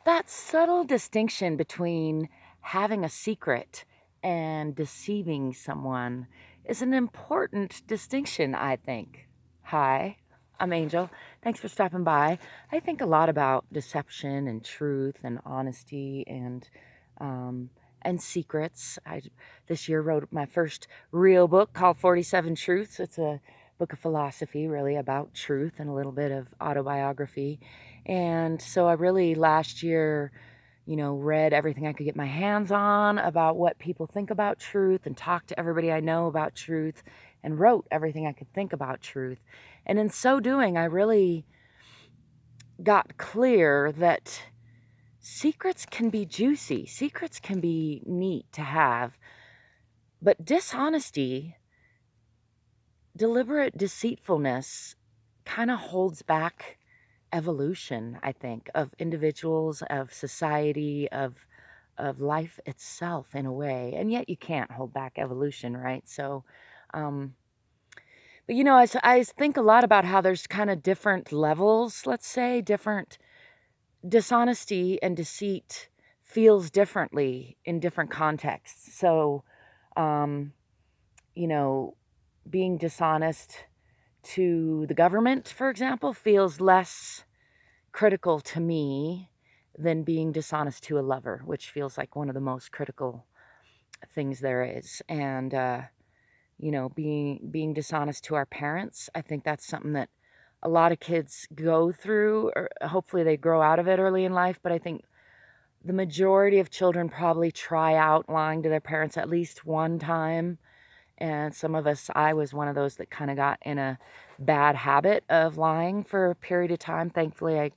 that subtle distinction between having a secret and deceiving someone is an important distinction, I think. Hi, I'm Angel. Thanks for stopping by. I think a lot about deception and truth and honesty and secrets. I this year wrote my first real book called 47 Truths. It's a book of philosophy, really, about truth and a little bit of autobiography. And so I really last year, read everything I could get my hands on about what people think about truth and talked to everybody I know about truth and wrote everything I could think about truth. And in so doing, I really got clear that secrets can be juicy, secrets can be neat to have, but dishonesty, deliberate deceitfulness kind of holds back evolution, I think, of individuals, of society, of life itself in a way. And yet you can't hold back evolution, right? So, um, but I think a lot about how there's kind of different levels, let's say, different dishonesty and deceit feels differently in different contexts. So, um, you know, being dishonest to the government, for example, feels less critical to me than being dishonest to a lover, which feels like one of the most critical things there is. And being dishonest to our parents, I think that's something that a lot of kids go through, or hopefully they grow out of it early in life. But I think the majority of children probably try out lying to their parents at least one time. And some of us, I was one of those that kind of got in a bad habit of lying for a period of time. Thankfully,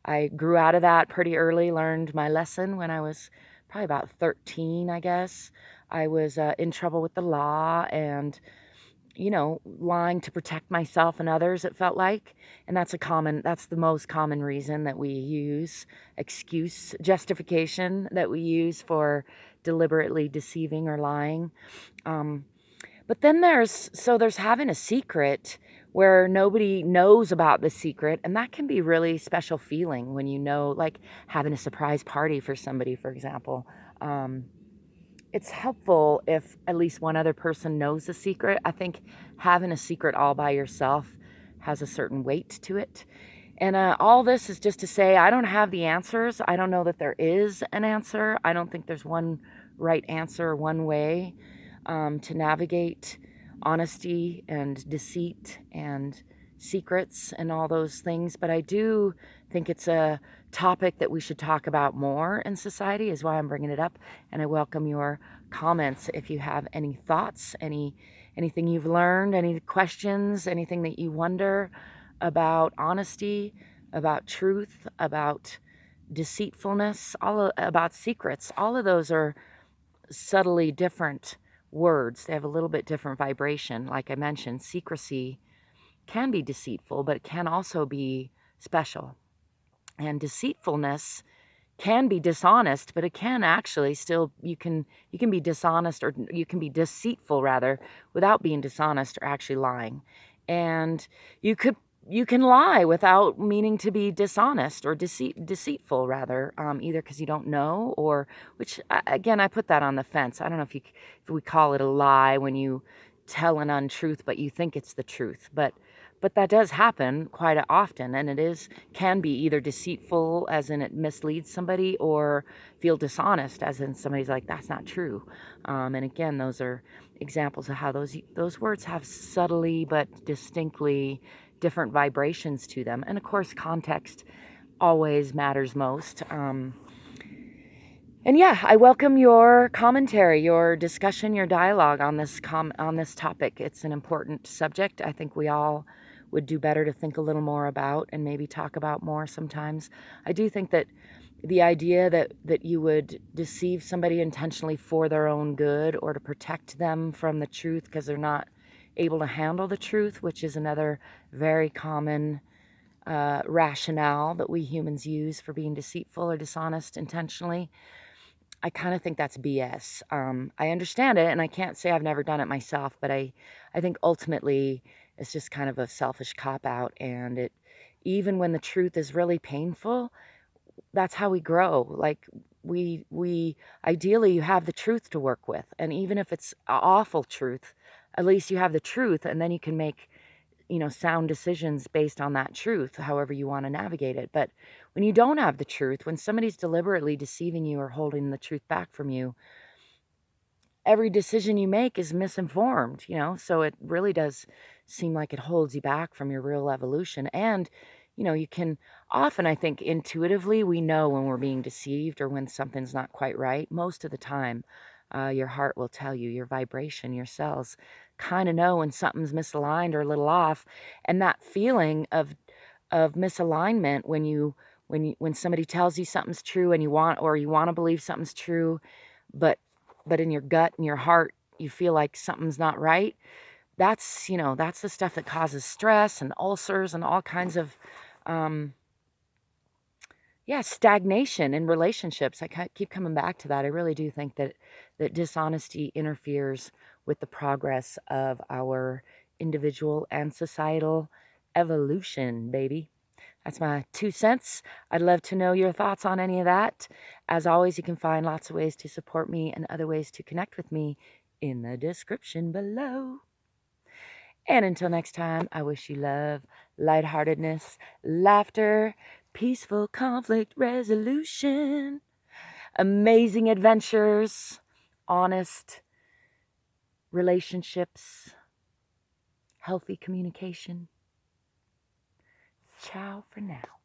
I grew out of that pretty early, learned my lesson when I was probably about 13, I guess. I was in trouble with the law and, lying to protect myself and others, it felt like. And that's the most common reason that we use, justification that we use for deliberately deceiving or lying. Um, but then there's having a secret where nobody knows about the secret, and that can be really special feeling when like having a surprise party for somebody, for example. Um, it's helpful if at least one other person knows the secret. I think having a secret all by yourself has a certain weight to it. And all this is just to say I don't have the answers. I don't know that there is an answer. I don't think there's one right answer, one way to navigate honesty and deceit and secrets and all those things. But I do think it's a topic that we should talk about more in society, is why I'm bringing it up. And I welcome your comments if you have any thoughts, anything you've learned, any questions, anything that you wonder about honesty, about truth, about deceitfulness, about secrets. All of those are subtly different words. They have a little bit different vibration. Like I mentioned, secrecy can be deceitful, but it can also be special. And deceitfulness can be dishonest, but it can actually still you can be dishonest, or you can be deceitful rather, without being dishonest or actually lying. And you could you can lie without meaning to be dishonest or deceitful rather, either because you don't know, or which again I put that on the fence. I don't know if we call it a lie when you tell an untruth but you think it's the truth, but that does happen quite often, and can be either deceitful, as in it misleads somebody, or feel dishonest, as in somebody's like, that's not true. And again, those are examples of how those words have subtly but distinctly different vibrations to them. And of course, context always matters most. And yeah, I welcome your commentary, your discussion, your dialogue on this topic. It's an important subject. I think we all would do better to think a little more about and maybe talk about more sometimes. I do think that the idea that you would deceive somebody intentionally for their own good, or to protect them from the truth because they're not able to handle the truth, which is another very common rationale that we humans use for being deceitful or dishonest intentionally. I kind of think that's BS. I understand it, and I can't say I've never done it myself, but I think ultimately it's just kind of a selfish cop-out, and even when the truth is really painful, that's how we grow. Like, we ideally, you have the truth to work with, and even if it's awful truth, at least you have the truth, and then you can make, sound decisions based on that truth, however you want to navigate it. But when you don't have the truth, when somebody's deliberately deceiving you or holding the truth back from you, every decision you make is misinformed, so it really does seem like it holds you back from your real evolution. And you can often, I think, intuitively, we know when we're being deceived or when something's not quite right. Most of the time, your heart will tell you, your vibration, your cells kind of know when something's misaligned or a little off. And that feeling of misalignment, when somebody tells you something's true and you want to believe something's true, but in your gut and your heart you feel like something's not right, that's the stuff that causes stress and ulcers and all kinds of stagnation in relationships. I keep coming back to that. I really do think that dishonesty interferes with the progress of our individual and societal evolution, baby. That's my 2 cents. I'd love to know your thoughts on any of that. As always, you can find lots of ways to support me and other ways to connect with me in the description below. And until next time, I wish you love, lightheartedness, laughter, peaceful conflict resolution, amazing adventures, honest relationships, healthy communication. Ciao for now.